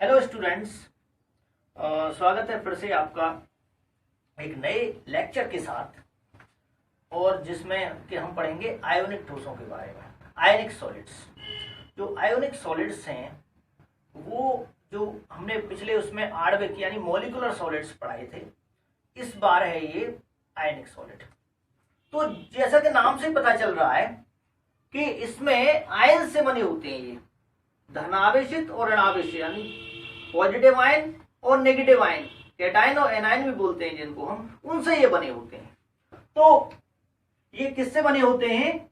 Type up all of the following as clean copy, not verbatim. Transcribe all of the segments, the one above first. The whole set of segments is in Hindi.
हेलो स्टूडेंट्स, स्वागत है फिर से आपका एक नए लेक्चर के साथ और जिसमें कि हम पढ़ेंगे आयोनिक ठोसों के बारे में। आयोनिक सॉलिड्स, जो आयोनिक सॉलिड्स हैं वो जो हमने पिछले उसमें आणविक यानी मॉलिक्यूलर सॉलिड्स पढ़ाए थे, इस बार है ये आयोनिक सॉलिड। तो जैसा कि नाम से पता चल रहा है कि इसमें आयन से बने होते हैं, ये धनावेशित और ऋणावेशित यानी पॉजिटिव आयन और नेगेटिव आयन, कैटायन और एनायन भी बोलते हैं जिनको हम, उनसे ये बने होते हैं। तो ये किससे बने होते हैं?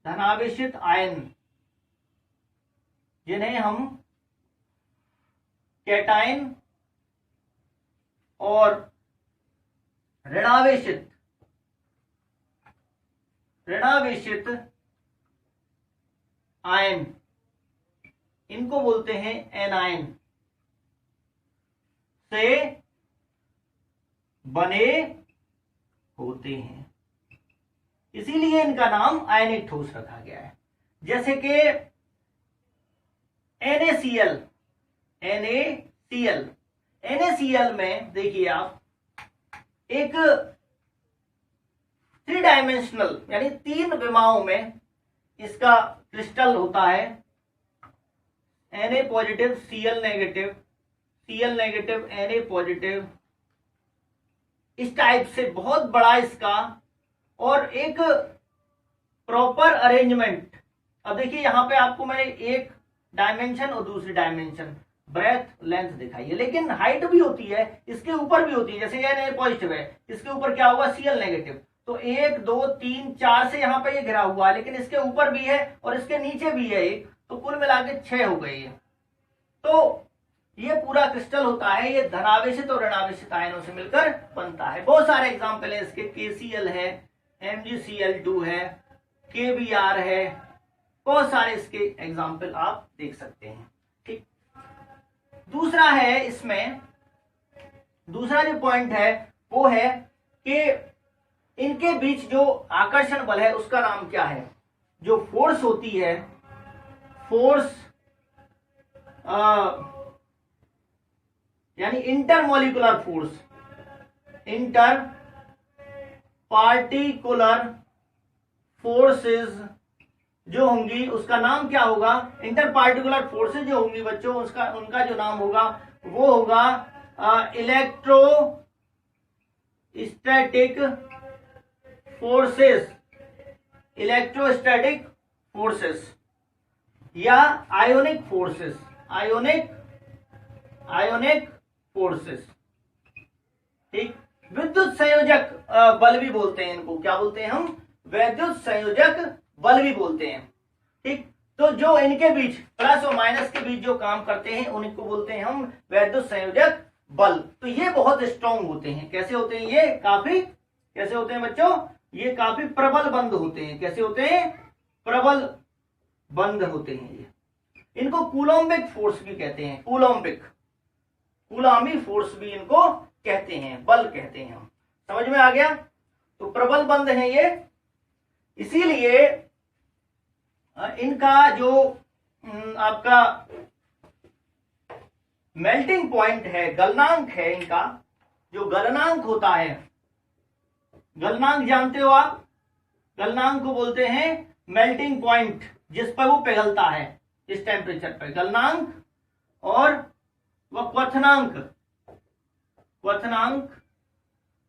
धनावेशित आयन, जिन्हें हम कैटायन और ऋणावेशित आयन, इनको बोलते हैं एनायन, से बने होते हैं। इसीलिए इनका नाम आयनिक ठोस रखा गया है। जैसे कि NaCl में देखिए आप, एक 3 डायमेंशनल यानी 3 विमाओं में इसका क्रिस्टल होता है। Na positive Cl negative, Cl negative Na positive, इस टाइप से बहुत बड़ा इसका, और एक प्रॉपर अरेंजमेंट। अब देखिए यहाँ पे आपको मैंने एक डायमेंशन और दूसरी डायमेंशन, ब्रेथ लेंथ दिखाई है, लेकिन हाइट भी होती है, इसके ऊपर भी होती है। जैसे ये Na पॉजिटिव है, इसके ऊपर क्या हुआ? Cl नेगेटिव, तो 1 2 3 4 से यहाँ पे ये घिरा हुआ है, लेकिन इसके ऊपर भी है और इसके नीचे भी है एक, तो कुल मिला के 6 हो गए ये। तो ये पूरा क्रिस्टल होता है, ये धनावेशित और ऋणावेशित आयनों से मिलकर बनता है। बहुत सारे एग्जाम्पल है इसके, KCl है, MgCl2 है, KBr है, बहुत सारे इसके एग्जाम्पल आप देख सकते हैं। ठीक, दूसरा है इसमें, दूसरा जो पॉइंट है वो है कि इनके बीच जो आकर्षण बल है उसका नाम क्या है? जो फोर्स होती है, फोर्स यानी intermolecular force, inter particular forces जो होंगी उसका नाम क्या होगा? इंटर पार्टिकुलर फोर्सेस जो होंगी बच्चों, उसका उनका जो नाम होगा वो होगा इलेक्ट्रोस्टैटिक फोर्सेस या आयोनिक फोर्सेस। ठीक, विद्युत संयोजक बल भी बोलते हैं इनको। क्या बोलते हैं हम? विद्युत संयोजक बल भी बोलते हैं। ठीक, तो जो इनके बीच प्लस और माइनस के बीच जो काम करते हैं उनको बोलते हैं हम विद्युत संयोजक बल। तो ये बहुत स्ट्रांग होते हैं। कैसे होते हैं ये? काफी कैसे होते हैं बच्चों? ये काफी प्रबल बंध होते हैं। कैसे होते हैं? प्रबल बंध होते हैं ये। इनको कूलॉम्बिक फोर्स भी कहते हैं, कूलामी फोर्स भी इनको कहते हैं, बल कहते हैं हम। समझ में आ गया? तो प्रबल बंध है ये। इसीलिए इनका जो आपका मेल्टिंग पॉइंट है, गलनांक है, इनका जो गलनांक होता है, गलनांक जानते हो आप? गलनांक को बोलते हैं मेल्टिंग पॉइंट, जिस पर वो पिघलता है इस टेम्परेचर पर। गलनांक और वह क्वथनांक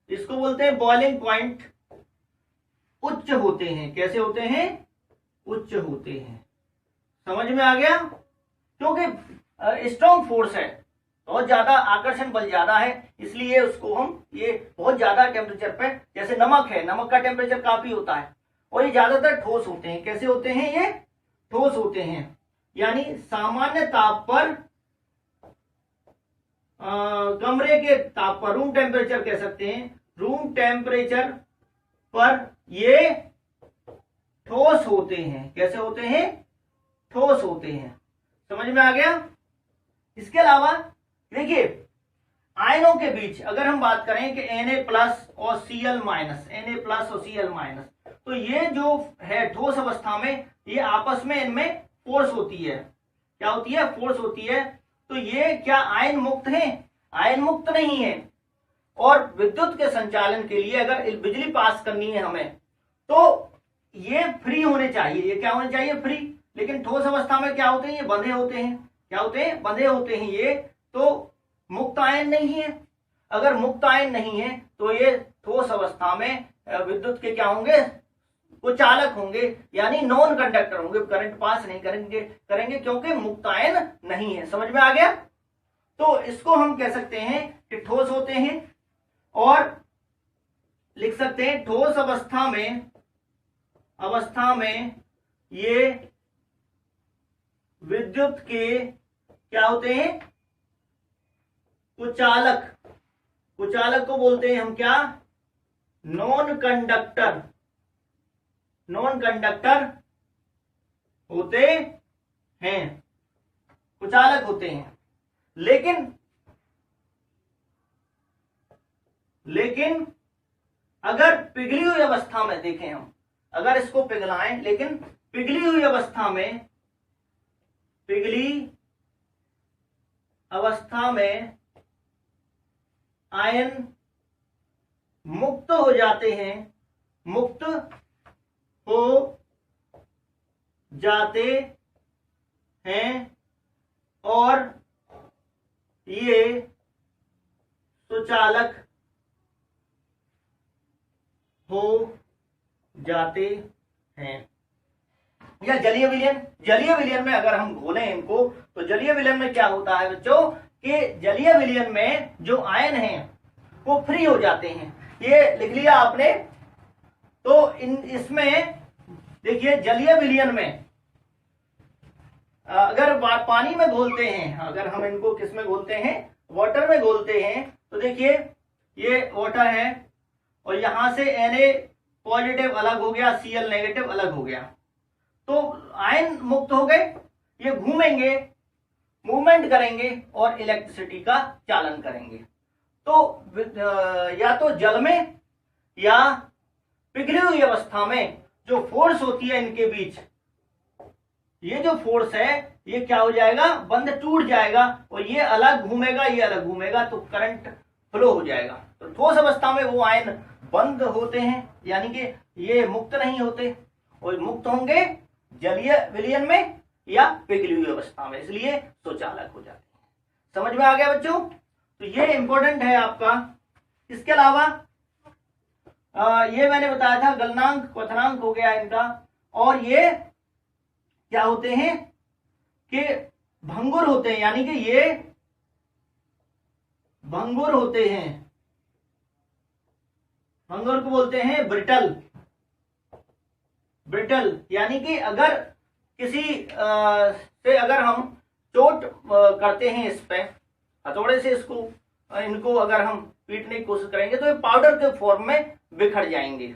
इसको बोलते हैं बॉइलिंग पॉइंट। उच्च होते हैं। कैसे होते हैं? उच्च होते हैं। समझ में आ गया? क्योंकि स्ट्रॉन्ग फोर्स है, बहुत ज्यादा आकर्षण बल ज्यादा है, इसलिए उसको हम ये बहुत ज्यादा टेम्परेचर पे, जैसे नमक है, नमक का टेम्परेचर काफी होता है और ये ज्यादातर ठोस होते हैं। कैसे होते हैं ये? ठोस होते हैं, यानी सामान्य ताप पर, कमरे के ताप पर, रूम टेम्परेचर कह सकते हैं, रूम टेम्परेचर पर ये ठोस होते हैं। कैसे होते हैं? ठोस होते हैं। समझ में आ गया? इसके अलावा देखिए आयनों के बीच अगर हम बात करें कि Na प्लस और Cl माइनस, Na प्लस और Cl माइनस, तो ये जो है ठोस अवस्था में ये आपस में इनमें फोर्स होती है, क्या होती है, फोर्स होती है। तो ये क्या आयन मुक्त है, आयन मुक्त नहीं है। और विद्युत के संचालन के लिए अगर बिजली पास करनी है हमें तो ये फ्री होने चाहिए, ये क्या होने चाहिए, फ्री। लेकिन ठोस अवस्था में क्या होते हैं, ये बंधे होते हैं, क्या होते हैं, बंधे होते हैं ये, तो मुक्त आयन नहीं है। अगर मुक्त आयन नहीं है तो ये ठोस अवस्था में विद्युत के क्या होंगे, वो चालक होंगे, यानी नॉन कंडक्टर होंगे, करंट पास नहीं करेंगे क्योंकि मुक्त आयन नहीं है। समझ में आ गया। तो इसको हम कह सकते हैं कि ठोस होते हैं, और लिख सकते हैं ठोस अवस्था में ये विद्युत के क्या होते हैं, कुचालक। कुचालक को बोलते हैं हम क्या, नॉन कंडक्टर होते हैं, कुचालक होते हैं। लेकिन अगर पिघली हुई अवस्था में देखें हम, अगर इसको पिघलाएं, लेकिन पिघली हुई अवस्था में आयन मुक्त हो जाते हैं और ये सुचालक हो जाते हैं। या जलीय विलयन में अगर हम घोलें इनको, तो जलीय विलयन में क्या होता है बच्चों, कि जलीय विलयन में जो आयन हैं वो फ्री हो जाते हैं। ये लिख लिया आपने। तो इसमें देखिए जलीय विलयन में अगर पानी में घोलते हैं, अगर हम इनको किस में घोलते हैं, वाटर में घोलते हैं, तो देखिए ये वाटर है और यहां से Na पॉजिटिव अलग हो गया, Cl नेगेटिव अलग हो गया, तो आयन मुक्त हो गए। ये घूमेंगे, मूवमेंट करेंगे और इलेक्ट्रिसिटी का चालन करेंगे। तो या तो जल में या पिघली हुई अवस्था में जो फोर्स होती है इनके बीच, ये जो फोर्स है ये क्या हो जाएगा, बंध टूट जाएगा और ये अलग घूमेगा, ये अलग घूमेगा, तो करंट फ्लो हो जाएगा। तो ठोस अवस्था में वो आयन बंद होते हैं, यानी कि ये मुक्त नहीं होते, और मुक्त होंगे जलीय विलयन में या पिघली हुई अवस्था में, इसलिए सुचालक हो जाते हैं। समझ में आ गया बच्चों। तो ये इंपॉर्टेंट है आपका। इसके अलावा ये मैंने बताया था गलनांक क्वथनांक हो गया इनका, और ये क्या होते हैं कि भंगुर होते हैं, यानी कि ये भंगुर होते हैं, भंगुर को बोलते हैं ब्रिटल। यानी कि अगर किसी से अगर हम चोट करते हैं, इस पे हथौड़े से इनको अगर हम पीटने की कोशिश करेंगे तो ये पाउडर के फॉर्म में बिखर जाएंगे,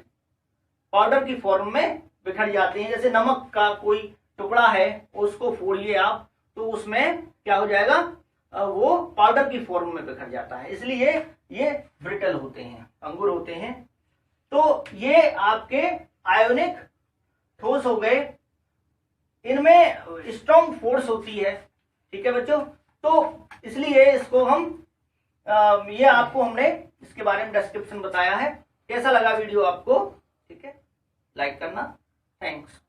पाउडर की फॉर्म में बिखर जाते हैं। जैसे नमक का कोई टुकड़ा है, उसको फोड़िए आप, तो उसमें क्या हो जाएगा, वो पाउडर की फॉर्म में बिखर जाता है, इसलिए ये ब्रिटल होते हैं, अंगुर होते हैं। तो ये आपके आयोनिक ठोस हो गए, इनमें स्ट्रॉन्ग फोर्स होती है, ठीक है बच्चों। तो इसलिए इसको हम ये आपको हमने इसके बारे में डिस्क्रिप्शन बताया है। कैसा लगा वीडियो आपको, ठीक है, लाइक करना, थैंक्स।